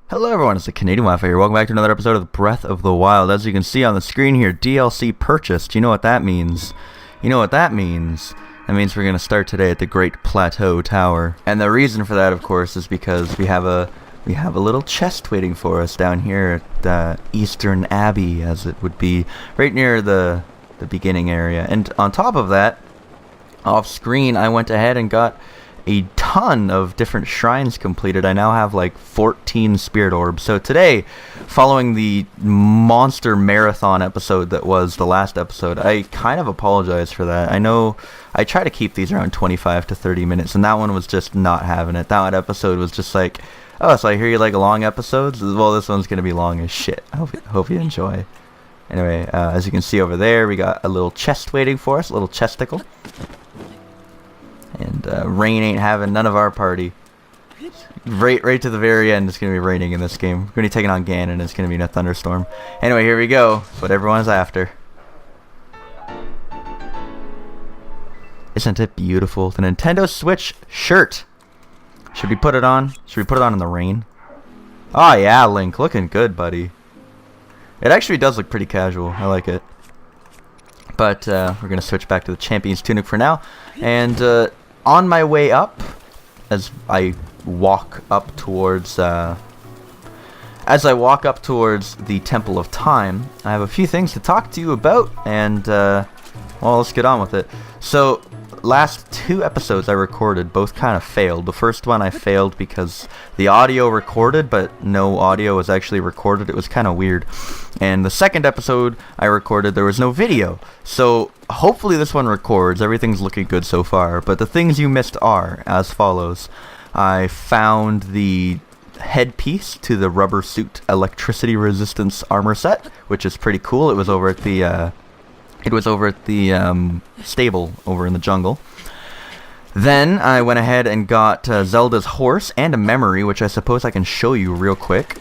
Hello everyone, it's the Canadian Wifier here. Welcome back to another episode of Breath of the Wild. As you can see on the screen here, DLC purchased. You know what that means? You know what that means? That means we're going to start today at the Great Plateau Tower. And the reason for that, of course, is because we have a little chest waiting for us down here at Eastern Abbey, as it would be, right near the beginning area. And on top of that, off screen, I went ahead and got a ton of different shrines completed. I now have like 14 Spirit Orbs. So today, following the monster marathon episode that was the last episode, I kind of apologize for that. I know I try to keep these around 25 to 30 minutes, and that one was just not having it. That episode was just like, oh, so I hear you like long episodes? Well, this one's going to be long as shit. I hope you enjoy. Anyway, as you can see over there, we got a little chest waiting for us, a little chesticle. And rain ain't having none of our party. Right to the very end, it's going to be raining in this game. We're going to be taking on Ganon, and it's going to be in a thunderstorm. Anyway, here we go. It's what everyone's after. Isn't it beautiful? The Nintendo Switch shirt. Should we put it on? Should we put it on in the rain? Oh yeah, Link. Looking good, buddy. It actually does look pretty casual. I like it. But we're going to switch back to the Champion's Tunic for now. And on my way up, as I walk up towards the Temple of Time, I have a few things to talk to you about, and well, let's get on with it. So, last two episodes I recorded both kind of failed. The first one I failed because the audio recorded, but no audio was actually recorded. It was kind of weird. And the second episode I recorded, there was no video. So hopefully this one records. Everything's looking good so far. But the things you missed are as follows. I found the headpiece to the rubber suit electricity resistance armor set, which is pretty cool. It was over at the stable over in the jungle. Then I went ahead and got Zelda's horse and a memory, which I suppose I can show you real quick.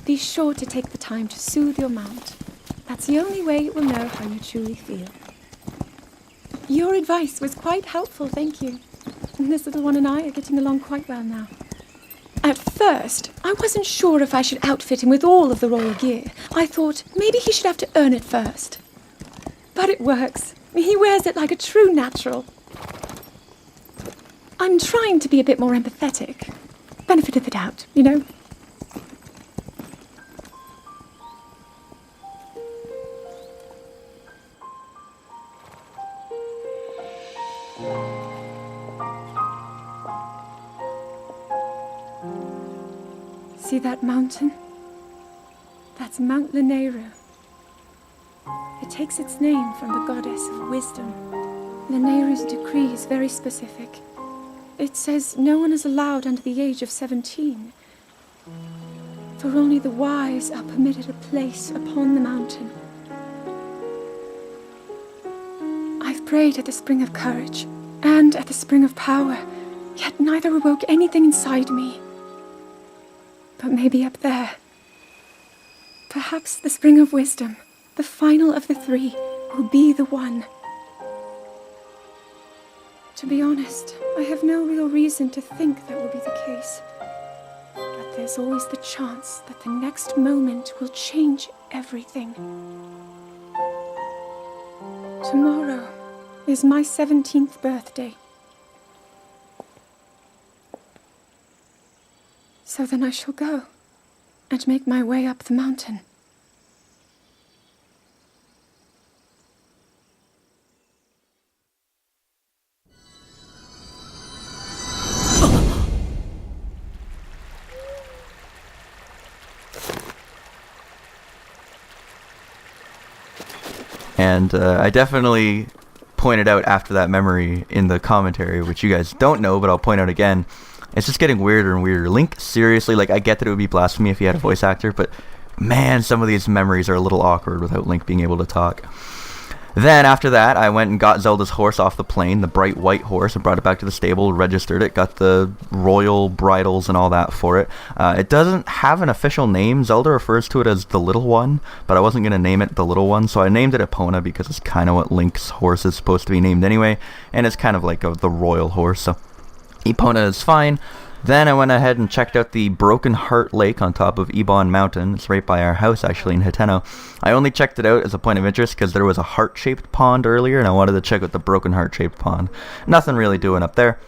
Be sure to take the time to soothe your mount. That's the only way it will know how you truly feel. Your advice was quite helpful, thank you. This little one and I are getting along quite well now. At first, I wasn't sure if I should outfit him with all of the royal gear. I thought maybe he should have to earn it first. But it works. He wears it like a true natural. I'm trying to be a bit more empathetic. Benefit of the doubt, you know? See that mountain? That's Mount Lanayru. It takes its name from the goddess of wisdom. Lanayru's decree is very specific. It says no one is allowed under the age of 17. For only the wise are permitted a place upon the mountain. I've prayed at the Spring of Courage and at the Spring of Power, yet neither awoke anything inside me. But maybe up there. Perhaps the Spring of Wisdom, the final of the three, will be the one. To be honest, I have no real reason to think that will be the case. But there's always the chance that the next moment will change everything. Tomorrow is my 17th birthday. So then I shall go and make my way up the mountain. And I definitely pointed out after that memory in the commentary, which you guys don't know, but I'll point out again. It's just getting weirder and weirder. Link, seriously, like, I get that it would be blasphemy if he had a voice actor, but man, some of these memories are a little awkward without Link being able to talk. Then, after that, I went and got Zelda's horse off the plane, the bright white horse, and brought it back to the stable, registered it, got the royal bridles and all that for it. It doesn't have an official name. Zelda refers to it as the little one, but I wasn't going to name it the little one, so I named it Epona because it's kind of what Link's horse is supposed to be named anyway, and it's kind of like the royal horse, so Epona is fine. Then I went ahead and checked out the Broken Heart Lake on top of Ebon Mountain. It's right by our house, actually, in Hiteno. I only checked it out as a point of interest because there was a heart-shaped pond earlier, and I wanted to check out the Broken Heart-shaped pond. Nothing really doing up there.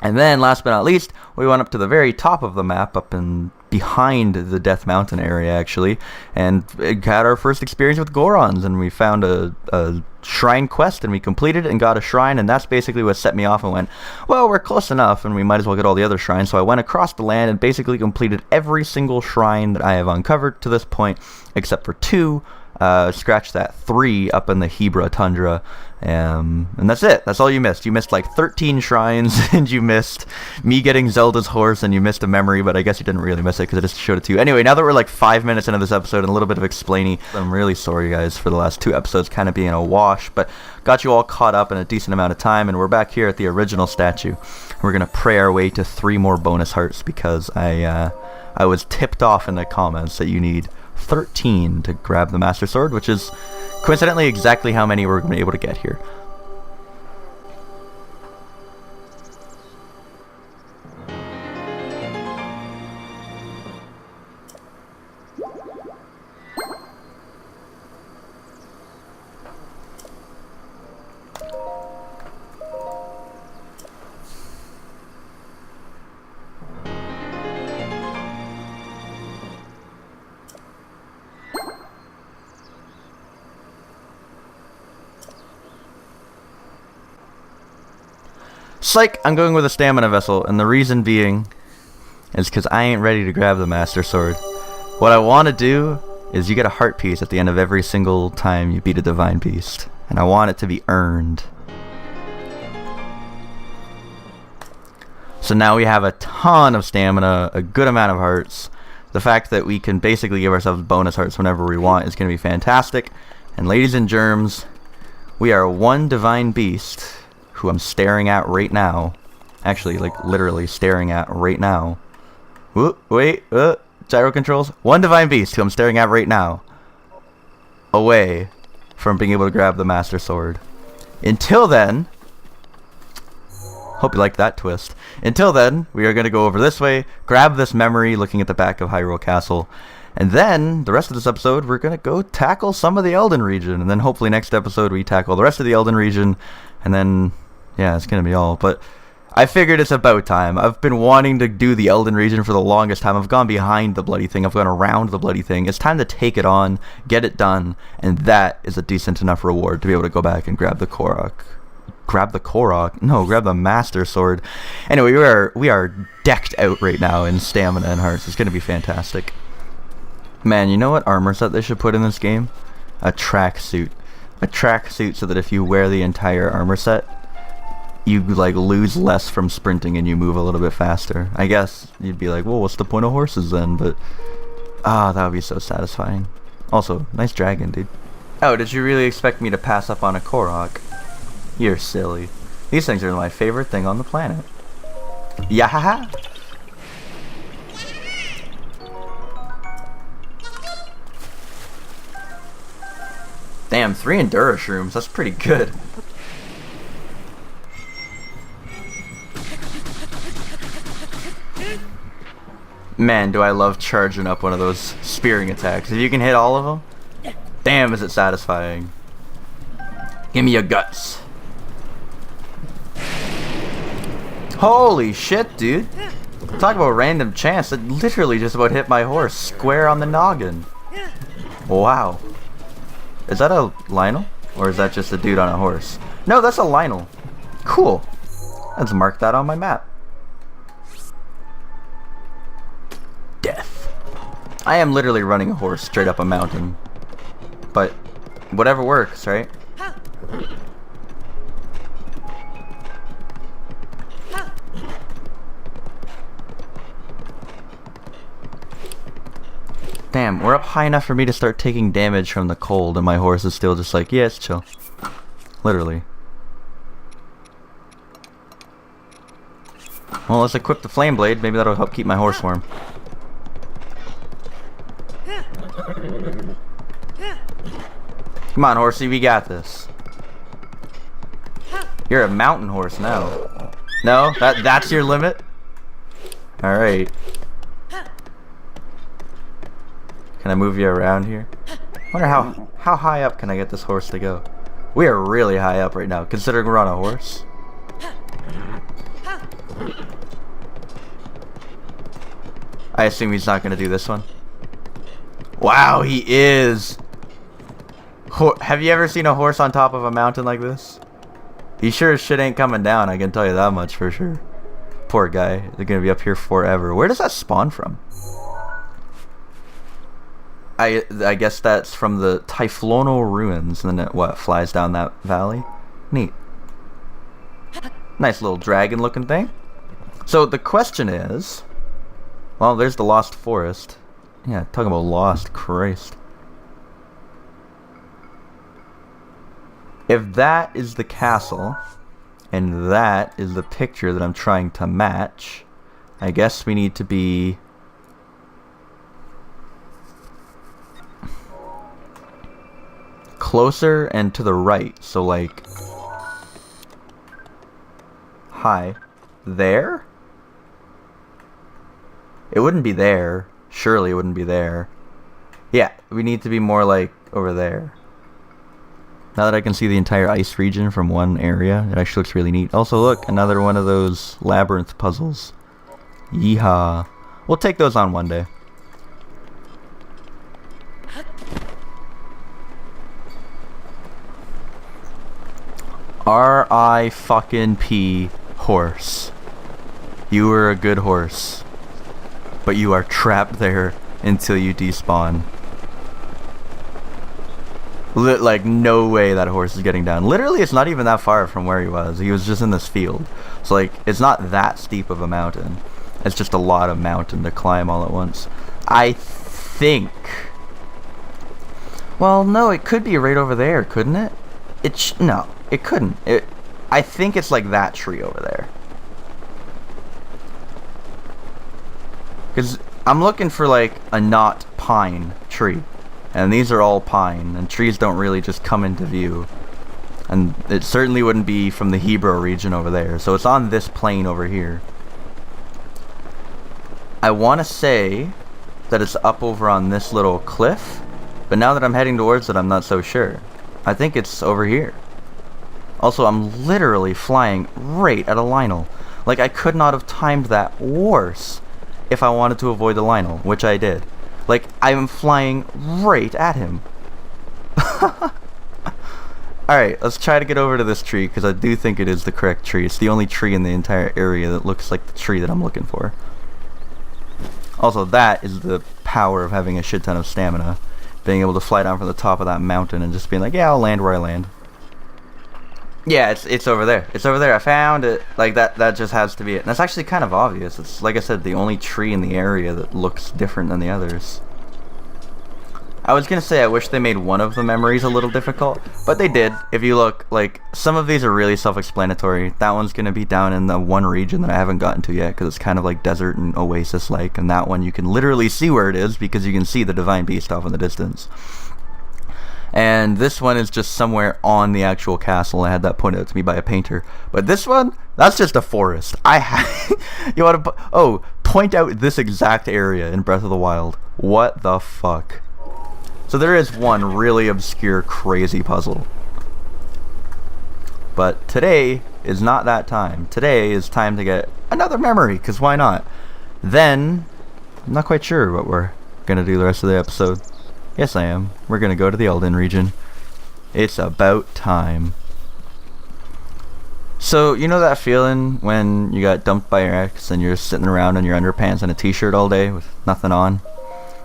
And then, last but not least, we went up to the very top of the map, up in behind the Death Mountain area, actually, and had our first experience with Gorons, and we found a shrine quest, and we completed it and got a shrine, and that's basically what set me off and went, well, we're close enough, and we might as well get all the other shrines. So I went across the land and basically completed every single shrine that I have uncovered to this point, except for 2. Scratch that 3 up in the Hebra Tundra, and that's it. That's all you missed. You missed like 13 shrines, and you missed me getting Zelda's horse, and you missed a memory, but I guess you didn't really miss it because I just showed it to you. Anyway, now that we're like 5 minutes into this episode and a little bit of explaining, I'm really sorry, guys, for the last 2 episodes kind of being a wash, but got you all caught up in a decent amount of time, and we're back here at the original statue. We're going to pray our way to 3 more bonus hearts because I was tipped off in the comments that you need 13 to grab the Master Sword, which is coincidentally exactly how many we're going to be able to get here. Psych! I'm going with a stamina vessel, and the reason being is because I ain't ready to grab the Master Sword. What I want to do is you get a heart piece at the end of every single time you beat a Divine Beast, and I want it to be earned. So now we have a ton of stamina, a good amount of hearts. The fact that we can basically give ourselves bonus hearts whenever we want is going to be fantastic. And ladies and germs, we are 1 Divine Beast, who I'm staring at right now. Actually, like, literally staring at right now. Wait, gyro controls. 1 Divine Beast, who I'm staring at right now, away from being able to grab the Master Sword. Until then, hope you liked that twist. Until then, we are going to go over this way, grab this memory looking at the back of Hyrule Castle, and then, the rest of this episode, we're going to go tackle some of the Eldin region, and then hopefully next episode we tackle the rest of the Eldin region, and then yeah, it's gonna be all, but I figured it's about time. I've been wanting to do the Eldin region for the longest time. I've gone behind the bloody thing. I've gone around the bloody thing. It's time to take it on, get it done, and that is a decent enough reward to be able to go back and grab the Korok. Grab the Korok? No, grab the Master Sword. Anyway, we are decked out right now in stamina and hearts. It's gonna be fantastic. Man, you know what armor set they should put in this game? A tracksuit. A tracksuit so that if you wear the entire armor set, you like lose less from sprinting and you move a little bit faster. I guess you'd be like, well, what's the point of horses then? But that would be so satisfying. Also, nice dragon, dude. Oh, did you really expect me to pass up on a Korok? You're silly. These things are my favorite thing on the planet. Yahaha! Damn, 3 Endura shrooms. That's pretty good. Man, do I love charging up one of those spearing attacks. If you can hit all of them, damn, is it satisfying. Give me your guts. Holy shit, dude. Talk about random chance. It literally just about hit my horse square on the noggin. Wow. Is that a Lionel? Or is that just a dude on a horse? No, that's a Lionel. Cool. Let's mark that on my map. Death. I am literally running a horse straight up a mountain. But whatever works, right? Damn, we're up high enough for me to start taking damage from the cold, and my horse is still just like, yeah, it's chill. Literally. Well, let's equip the flame blade. Maybe that'll help keep my horse warm. Come on, horsey, we got this. You're a mountain horse now. No? That's your limit? Alright. Can I move you around here? Wonder how high up can I get this horse to go? We are really high up right now, considering we're on a horse. I assume he's not going to do this one. Wow, he is! Have you ever seen a horse on top of a mountain like this? He sure as shit ain't coming down, I can tell you that much for sure. Poor guy, they're going to be up here forever. Where does that spawn from? I guess that's from the Typhlono ruins, and then it, what, flies down that valley? Neat. Nice little dragon looking thing. So the question is, well, there's the Lost Forest. Yeah, talking about lost, Christ. If that is the castle, and that is the picture that I'm trying to match, I guess we need to be closer and to the right. So like, hi, there? It wouldn't be there. Surely it wouldn't be there. Yeah, we need to be more like over there. Now that I can see the entire ice region from one area, it actually looks really neat. Also, look, another one of those labyrinth puzzles. Yeehaw. We'll take those on one day. R.I.P. horse. You were a good horse. But you are trapped there until you despawn. Like, no way that horse is getting down. Literally, it's not even that far from where he was. He was just in this field. So, like, it's not that steep of a mountain. It's just a lot of mountain to climb all at once. I think... Well, no, it could be right over there, couldn't it? No, it couldn't. I think it's like that tree over there. Because I'm looking for like a not pine tree. And these are all pine. And trees don't really just come into view. And it certainly wouldn't be from the Hebrew region over there. So it's on this plain over here. I want to say that it's up over on this little cliff. But now that I'm heading towards it, I'm not so sure. I think it's over here. Also, I'm literally flying right at a Lionel. Like, I could not have timed that worse if I wanted to avoid the Lionel, which I did. Like, I'm flying right at him. Alright, let's try to get over to this tree, because I do think it is the correct tree. It's the only tree in the entire area that looks like the tree that I'm looking for. Also, that is the power of having a shit ton of stamina. Being able to fly down from the top of that mountain and just being like, yeah, I'll land where I land. Yeah, it's over there. It's over there. I found it. Like, that just has to be it. And that's actually kind of obvious. It's, like I said, the only tree in the area that looks different than the others. I was gonna say I wish they made one of the memories a little difficult, but they did. If you look, like, some of these are really self-explanatory. That one's gonna be down in the one region that I haven't gotten to yet, because it's kind of like desert and oasis-like, and that one you can literally see where it is, because you can see the Divine Beast off in the distance. And this one is just somewhere on the actual castle. I had that pointed out to me by a painter. But this one, that's just a forest. You want to... point out this exact area in Breath of the Wild. What the fuck? So there is one really obscure, crazy puzzle. But today is not that time. Today is time to get another memory, because why not? Then, I'm not quite sure what we're going to do the rest of the episode. Yes, I am. We're going to go to the Eldin region. It's about time. So, you know that feeling when you got dumped by your ex and you're sitting around in your underpants and a t-shirt all day with nothing on?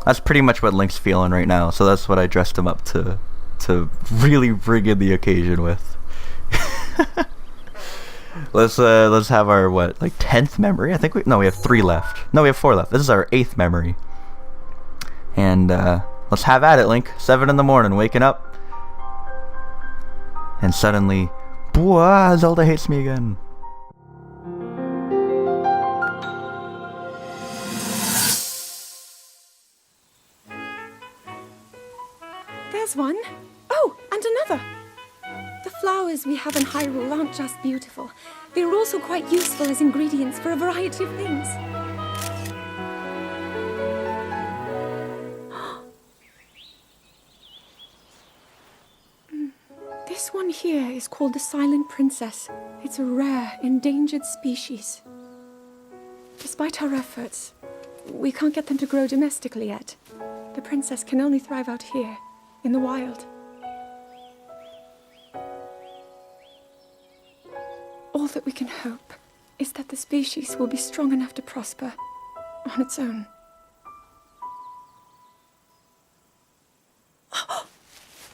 That's pretty much what Link's feeling right now, so that's what I dressed him up to to really bring in the occasion with. Let's have our what, like 10th memory? I think we have 3 left. No, we have 4 left. This is our 8th memory. And let's have at it, Link. 7 in the morning, waking up, and suddenly, Bwah, Zelda hates me again. There's one. Oh, and another. The flowers we have in Hyrule aren't just beautiful. They're also quite useful as ingredients for a variety of things. This one here is called the Silent Princess. It's a rare, endangered species. Despite our efforts, we can't get them to grow domestically yet. The princess can only thrive out here, in the wild. All that we can hope is that the species will be strong enough to prosper on its own.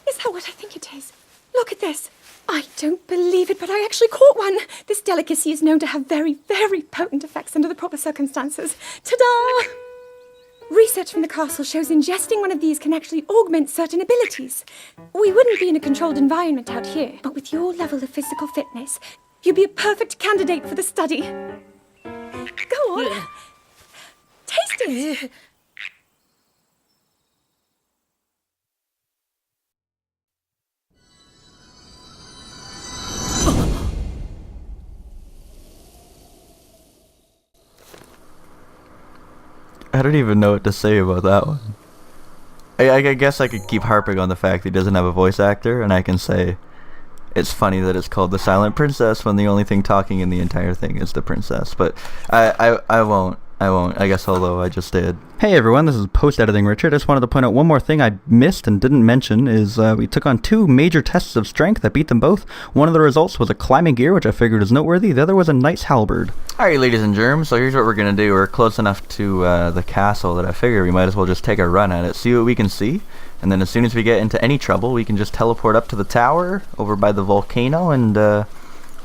Is that what I think it is? Look at this. I don't believe it, but I actually caught one. This delicacy is known to have very, very potent effects under the proper circumstances. Ta-da! Research from the castle shows ingesting one of these can actually augment certain abilities. We wouldn't be in a controlled environment out here, but with your level of physical fitness, you'd be a perfect candidate for the study. Go on. Taste it. I don't even know what to say about that one. I guess I could keep harping on the fact that he doesn't have a voice actor, and I can say it's funny that it's called the Silent Princess when the only thing talking in the entire thing is the princess. But I won't. I guess, although I just did. Hey everyone, this is post-editing Richard. I just wanted to point out one more thing I missed and didn't mention is we took on 2 major tests of strength. I beat them both. One of the results was a climbing gear, which I figured is noteworthy. The other was a knight's halberd. Alright, ladies and germs, so here's what we're going to do. We're close enough to the castle that I figure we might as well just take a run at it, see what we can see, and then as soon as we get into any trouble, we can just teleport up to the tower over by the volcano and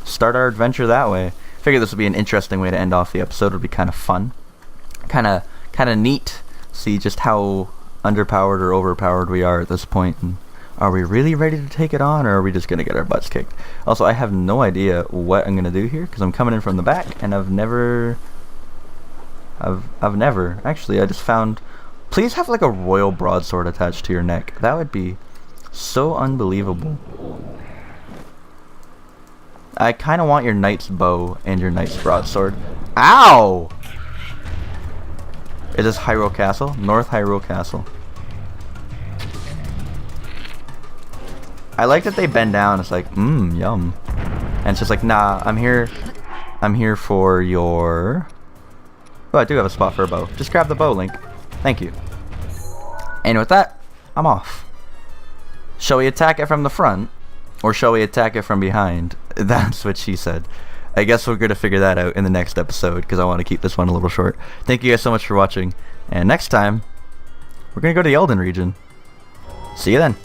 start our adventure that way. I figured this would be an interesting way to end off the episode. It would be kind of fun. Kind of neat. See just how underpowered or overpowered we are at this point, and are we really ready to take it on, or are we just gonna get our butts kicked? Also, I have no idea what I'm gonna do here because I'm coming in from the back, and I've never actually. I just found. Please have like a royal broadsword attached to your neck. That would be so unbelievable. I kind of want your knight's bow and your knight's broadsword. Ow! Is this Hyrule Castle? North Hyrule Castle. I like that they bend down. It's like, yum. And it's just like, nah, I'm here for your... Oh, I do have a spot for a bow. Just grab the bow, Link. Thank you. And with that, I'm off. Shall we attack it from the front? Or shall we attack it from behind? That's what she said. I guess we're going to figure that out in the next episode, because I want to keep this one a little short. Thank you guys so much for watching, and next time, we're going to go to the Eldin region. See you then.